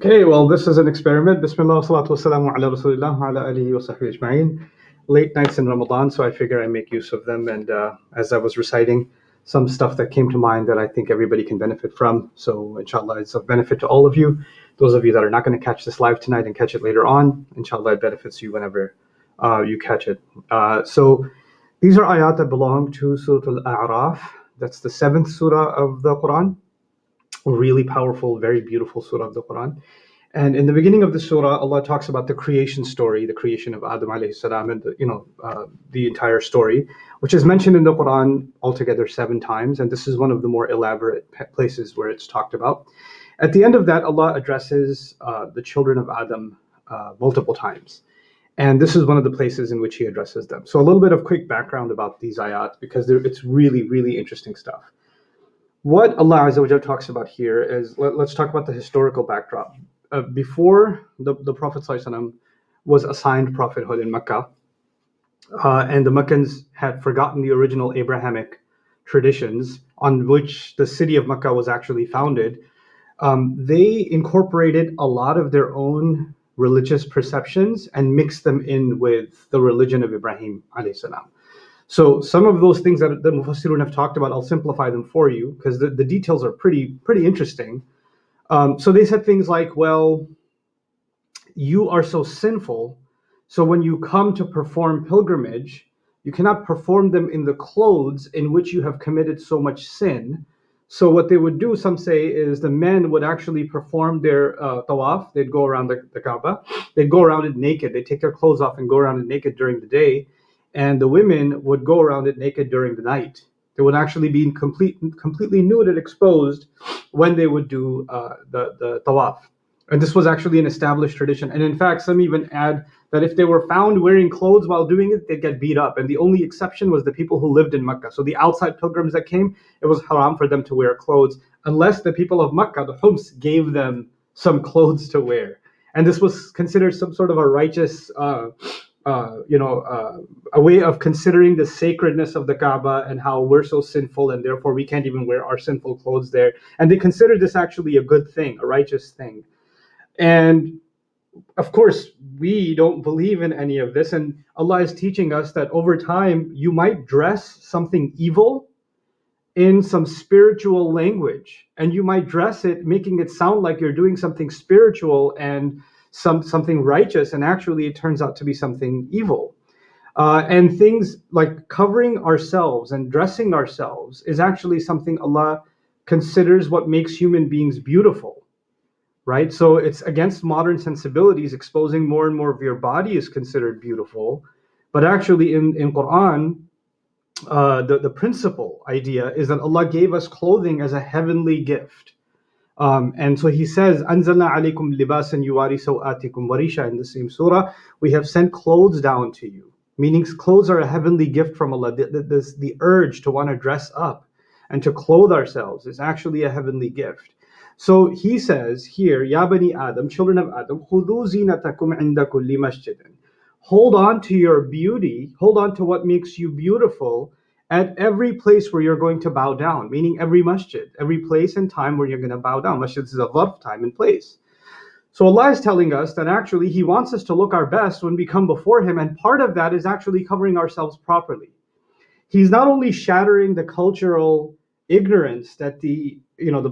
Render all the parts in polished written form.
Okay, well, this is an experiment. Bismillah, salatu wassalamu ala rasulillah, wa ala alihi wa sahbihi ajma'in. Late nights in Ramadan, so I figure I make use of them. And as I was reciting, some stuff that came to mind that I think everybody can benefit from. So, inshallah, it's of benefit to all of you. Those of you that are not going to catch this live tonight and catch it later on, inshallah, it benefits you whenever you catch it. So, these are ayat that belong to Surah Al-A'raf. That's the 7th surah of the Quran. Really powerful, very beautiful surah of the Quran. And in the beginning of the surah, Allah talks about the creation story, the creation of Adam alayhi salam, and the entire story, which is mentioned in the Quran altogether 7 times. And this is one of the more elaborate places where it's talked about. At the end of that, Allah addresses the children of Adam multiple times. And this is one of the places in which He addresses them. So a little bit of quick background about these ayat, because it's really, really interesting stuff. What Allah Azza wa Jalla talks about here is, let's talk about the historical backdrop. Before the Prophet ﷺ was assigned prophethood in Mecca, and the Meccans had forgotten the original Abrahamic traditions on which the city of Mecca was actually founded, they incorporated a lot of their own religious perceptions and mixed them in with the religion of Ibrahim alayhi salam. So some of those things that the Mufassirun have talked about, I'll simplify them for you because the details are pretty interesting. So they said things like, well, you are so sinful, so when you come to perform pilgrimage, you cannot perform them in the clothes in which you have committed so much sin. So what they would do, some say, is the men would actually perform their tawaf. They'd go around the Kaaba. They'd go around it naked. They'd take their clothes off and go around it naked during the day. And the women would go around it naked during the night. They would actually be completely nude and exposed when they would do the tawaf. And this was actually an established tradition. And in fact, some even add that if they were found wearing clothes while doing it, they'd get beat up. And the only exception was the people who lived in Mecca. So the outside pilgrims that came, it was haram for them to wear clothes, unless the people of Mecca, the Hums, gave them some clothes to wear. And this was considered some sort of a righteous a way of considering the sacredness of the Kaaba and how we're so sinful and therefore we can't even wear our sinful clothes there. And they considered this actually a good thing, a righteous thing. And of course, we don't believe in any of this. And Allah is teaching us that over time, you might dress something evil in some spiritual language, and you might dress it, making it sound like you're doing something spiritual and something righteous, and actually it turns out to be something evil. And things like covering ourselves and dressing ourselves is actually something Allah considers what makes human beings beautiful, right? So it's against modern sensibilities. Exposing more and more of your body is considered beautiful, but actually in Quran, the principal idea is that Allah gave us clothing as a heavenly gift. And so He says, "Anzalna alaykum libasan yuwari sawatikum warisha." In the same surah, we have sent clothes down to you, meaning clothes are a heavenly gift from Allah. The urge to want to dress up and to clothe ourselves is actually a heavenly gift. So He says here, "Ya bani Adam, children of Adam, khudhu zinatakum inda kulli masjidin." Hold on to your beauty, hold on to what makes you beautiful at every place where you're going to bow down, meaning every masjid, every place and time where you're going to bow down. Masjid is a zarf, time and place. So Allah is telling us that actually He wants us to look our best when we come before Him, and part of that is actually covering ourselves properly. He's not only shattering the cultural ignorance that the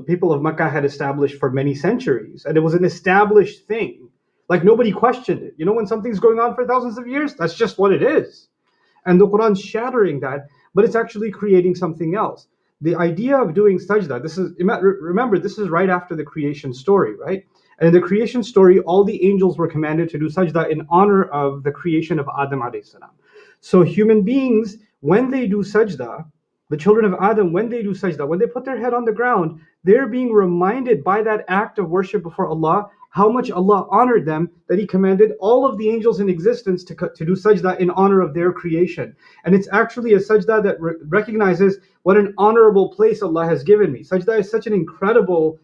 people of Mecca had established for many centuries, and it was an established thing. Like nobody questioned it. When something's going on for thousands of years, that's just what it is. And the Quran's shattering that, but it's actually creating something else. The idea of doing sajda, remember, this is right after the creation story, right? And in the creation story, all the angels were commanded to do sajda in honor of the creation of Adam alayhi salam. So human beings, when they do sajda, the children of Adam, when they do sajda, when they put their head on the ground, they're being reminded by that act of worship before Allah how much Allah honored them, that He commanded all of the angels in existence to do sajda in honor of their creation. And it's actually a sajda that recognizes what an honorable place Allah has given me. Sajda is such an incredible,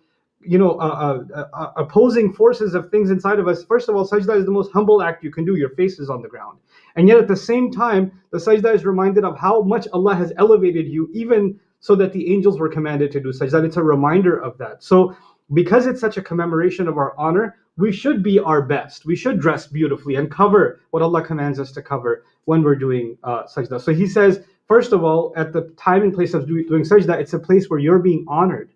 opposing forces of things inside of us. First of all, sajda is the most humble act you can do. Your face is on the ground. And yet at the same time, the sajda is reminded of how much Allah has elevated you, even so that the angels were commanded to do sajda. It's a reminder of that. So because it's such a commemoration of our honor, we should be our best. We should dress beautifully and cover what Allah commands us to cover when we're doing sajda. So he says, first of all, at the time and place of doing sajda, it's a place where you're being honored.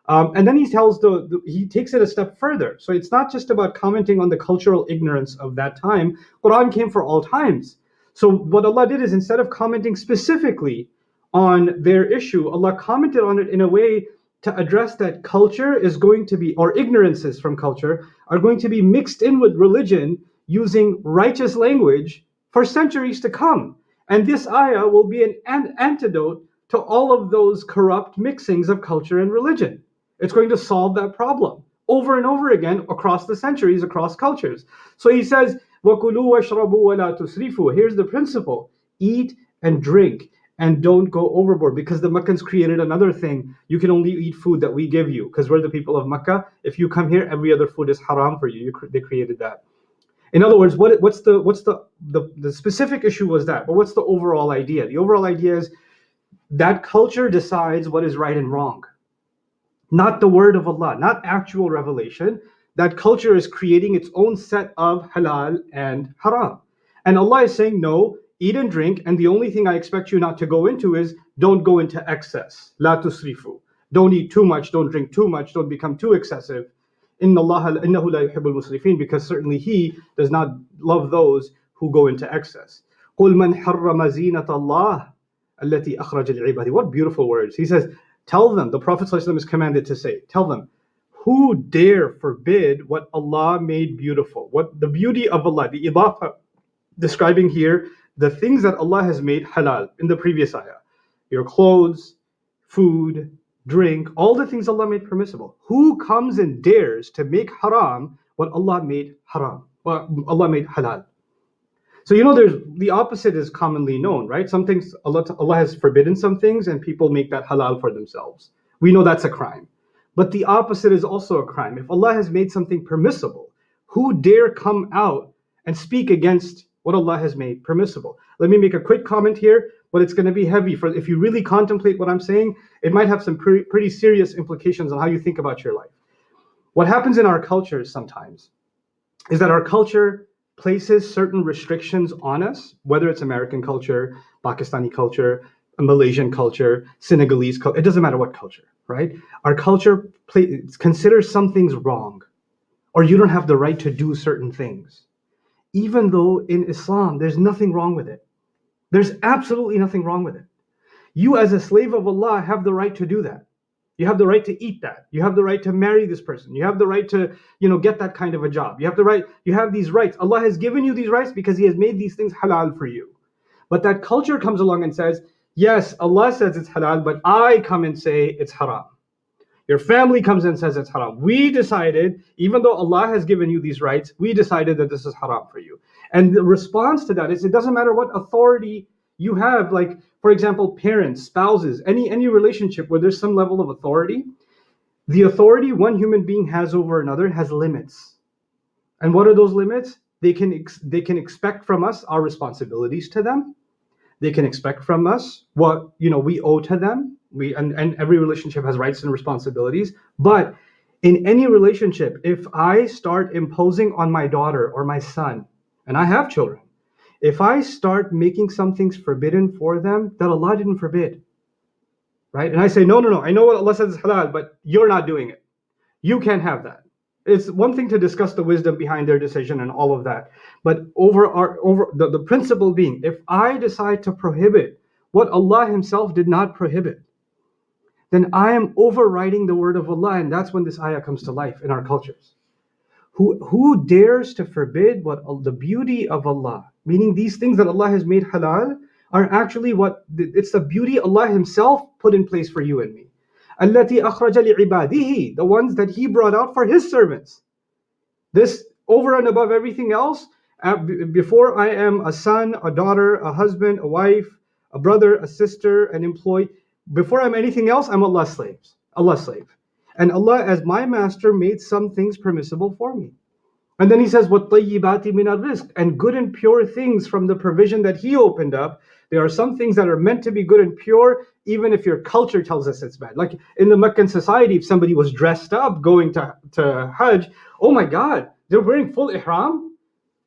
And then he tells he takes it a step further. So it's not just about commenting on the cultural ignorance of that time. Quran came for all times. So what Allah did is, instead of commenting specifically on their issue, Allah commented on it in a way to address that culture is going to be, or ignorances from culture, are going to be mixed in with religion using righteous language for centuries to come. And this ayah will be an antidote to all of those corrupt mixings of culture and religion. It's going to solve that problem over and over again across the centuries, across cultures. So he says, وَكُلُوا وَاشْرَبُوا وَلَا تُسْرِفُوا. Here's the principle: eat and drink and don't go overboard. Because the Meccans created another thing: you can only eat food that we give you, because we're the people of Mecca. If you come here, every other food is haram for you. They created that. In other words, what's the specific issue was that, but what's the overall idea? The overall idea is that culture decides what is right and wrong. Not the word of Allah, not actual revelation. That culture is creating its own set of halal and haram. And Allah is saying, no, eat and drink, and the only thing I expect you not to go into is, don't go into excess. La tusrifu. Don't eat too much, don't drink too much, don't become too excessive. Innahu la yuhibbul musrifin, because certainly He does not love those who go into excess. قُلْ مَنْ حَرَّمَ زِينَةَ اللَّهِ الَّتِي أَخْرَجَ لِعِبَادِهِ. What beautiful words. He says, tell them, the Prophet ﷺ is commanded to say, tell them, who dare forbid what Allah made beautiful? What the beauty of Allah, the idafa, describing here the things that Allah has made halal in the previous ayah. Your clothes, food, drink, all the things Allah made permissible. Who comes and dares to make haram what Allah made haram, what Allah made halal? So there's the opposite is commonly known, right? Some things Allah has forbidden some things, and people make that halal for themselves. We know that's a crime. But the opposite is also a crime. If Allah has made something permissible, who dare come out and speak against what Allah has made permissible? Let me make a quick comment here, but it's going to be heavy. For if you really contemplate what I'm saying, it might have some pretty serious implications on how you think about your life. What happens in our cultures sometimes is that our culture places certain restrictions on us, whether it's American culture, Pakistani culture, Malaysian culture, Senegalese culture, it doesn't matter what culture, right? Our culture considers some things wrong, or you don't have the right to do certain things. Even though in Islam, there's nothing wrong with it. There's absolutely nothing wrong with it. You as a slave of Allah have the right to do that. You have the right to eat that. You have the right to marry this person. You have the right to, get that kind of a job. You have these rights. Allah has given you these rights because He has made these things halal for you. But that culture comes along and says, yes, Allah says it's halal, but I come and say it's haram. Your family comes and says it's haram. We decided, even though Allah has given you these rights, we decided that this is haram for you. And the response to that is, it doesn't matter what authority you have, like, for example, parents, spouses, any relationship where there's some level of authority, the authority one human being has over another has limits. And what are those limits? They can expect from us our responsibilities to them. They can expect from us what we owe to them. And every relationship has rights and responsibilities. But in any relationship, if I start imposing on my daughter or my son, and I have children, if I start making some things forbidden for them that Allah didn't forbid, right? And I say, no, I know what Allah says is halal, but you're not doing it. You can't have that. It's one thing to discuss the wisdom behind their decision and all of that. But the principle being, if I decide to prohibit what Allah Himself did not prohibit, then I am overriding the word of Allah, and that's when this ayah comes to life in our cultures. Who dares to forbid what the beauty of Allah, meaning these things that Allah has made halal, are actually it's the beauty Allah Himself put in place for you and me. التي أخرج لعباده, the ones that He brought out for His servants. This over and above everything else, before I am a son, a daughter, a husband, a wife, a brother, a sister, an employee, before I'm anything else, I'm Allah's slave. And Allah, as my master, made some things permissible for me. And then He says, وَالطَّيِّبَاتِ مِنَ الرِّزْقِ, and good and pure things from the provision that He opened up. There are some things that are meant to be good and pure, even if your culture tells us it's bad. Like in the Meccan society, if somebody was dressed up going to Hajj, oh my God, they're wearing full ihram?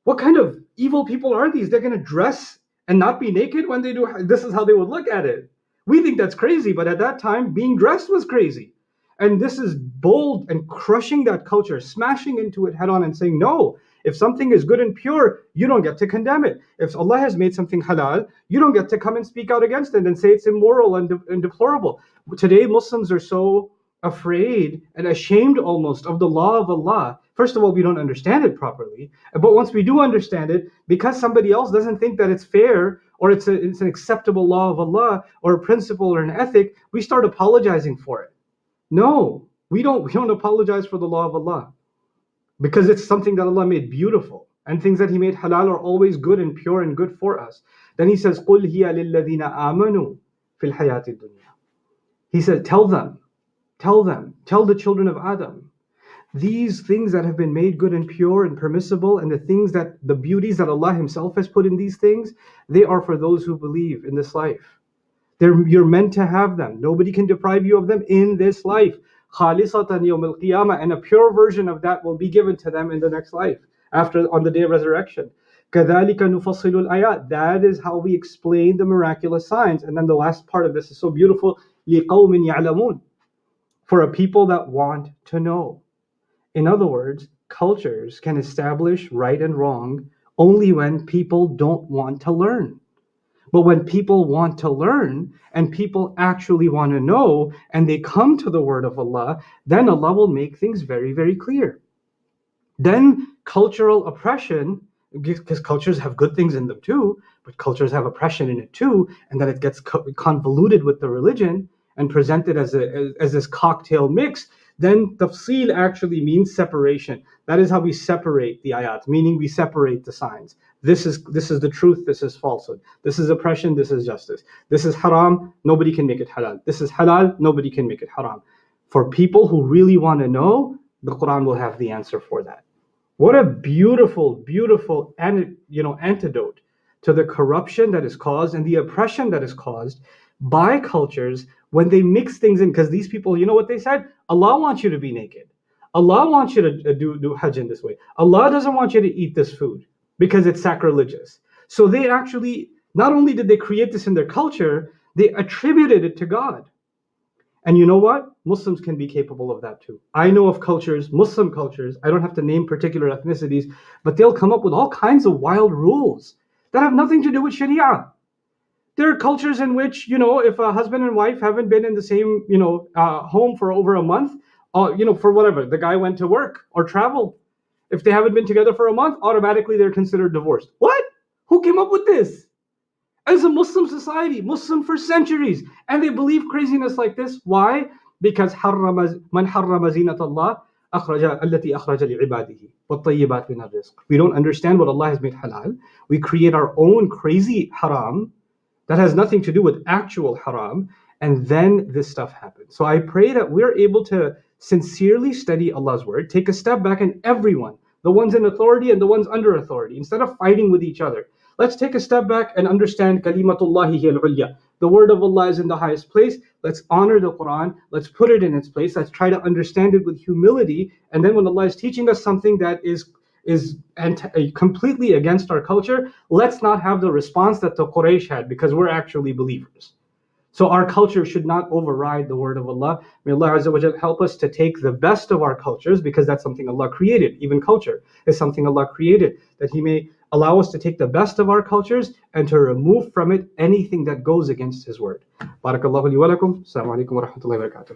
What kind of evil people are these? They're going to dress and not be naked when they do. This is how they would look at it. We think that's crazy, but at that time, being dressed was crazy. And this is bold and crushing that culture, smashing into it head on and saying, no, if something is good and pure, you don't get to condemn it. If Allah has made something halal, you don't get to come and speak out against it and say it's immoral and deplorable. Today, Muslims are so afraid and ashamed almost of the law of Allah. First of all, we don't understand it properly. But once we do understand it, because somebody else doesn't think that it's fair or it's an acceptable law of Allah or a principle or an ethic, we start apologizing for it. No, we don't apologize for the law of Allah, because it's something that Allah made beautiful, and things that He made halal are always good and pure and good for us. Then He says, قُلْ هِيَ لِلَّذِينَ آمَنُوا فِي الْحَيَاةِ الدُّنْيَا. He said, tell the children of Adam, these things that have been made good and pure and permissible, and the beauties that Allah Himself has put in these things, they are for those who believe in this life. You're meant to have them. Nobody can deprive you of them in this life. خَالِصَةً يَوْمَ الْقِيَامَةِ, and a pure version of that will be given to them in the next life, on the day of resurrection. كَذَلِكَ نُفَصِّلُ الْآيَاتِ. That is how we explain the miraculous signs. And then the last part of this is so beautiful. لِقَوْمٍ يَعْلَمُونَ. For a people that want to know. In other words, cultures can establish right and wrong only when people don't want to learn. But when people want to learn and people actually want to know and they come to the word of Allah, then Allah will make things very, very clear. Then cultural oppression, because cultures have good things in them too, but cultures have oppression in it too, and that it gets convoluted with the religion and presented as this cocktail mix, then tafsil actually means separation. That is how we separate the ayat, meaning we separate the signs. This is the truth, this is falsehood. This is oppression, this is justice. This is haram, nobody can make it halal. This is halal, nobody can make it haram. For people who really want to know, the Quran will have the answer for that. What a beautiful, beautiful antidote to the corruption that is caused and the oppression that is caused by cultures when they mix things in. Because these people, you know what they said? Allah wants you to be naked. Allah wants you to do Hajj in this way. Allah doesn't want you to eat this food because it's sacrilegious. So they actually, not only did they create this in their culture, they attributed it to God. And you know what? Muslims can be capable of that too. I know of cultures, Muslim cultures, I don't have to name particular ethnicities, but they'll come up with all kinds of wild rules that have nothing to do with Sharia. There are cultures in which, if a husband and wife haven't been in the same, home for over a month, for whatever, the guy went to work or traveled. If they haven't been together for a month, automatically they're considered divorced. What? Who came up with this? As a Muslim society, Muslim for centuries, and they believe craziness like this. Why? Because man harrama zinat Allah allati akhraja li'ibadihi wat-tayyibat min ar-rizq. We don't understand what Allah has made halal. We create our own crazy haram that has nothing to do with actual haram, and then this stuff happens. So I pray that we're able to sincerely study Allah's word, take a step back, and everyone, the ones in authority and the ones under authority, instead of fighting with each other, let's take a step back and understand kalimatullahi hiya al-ulya. The word of Allah is in the highest place. Let's honor the Quran. Let's put it in its place. Let's try to understand it with humility. And then when Allah is teaching us something that is completely against our culture, let's not have the response that the Quraysh had, because we're actually believers. So our culture should not override the word of Allah. May Allah Azza wa Jalla help us to take the best of our cultures, because that's something Allah created. Even culture is something Allah created, that He may allow us to take the best of our cultures and to remove from it anything that goes against His word. Barakallahu li wa lakum. Assalamu alaikum wa rahmatullahi wa barakatuh.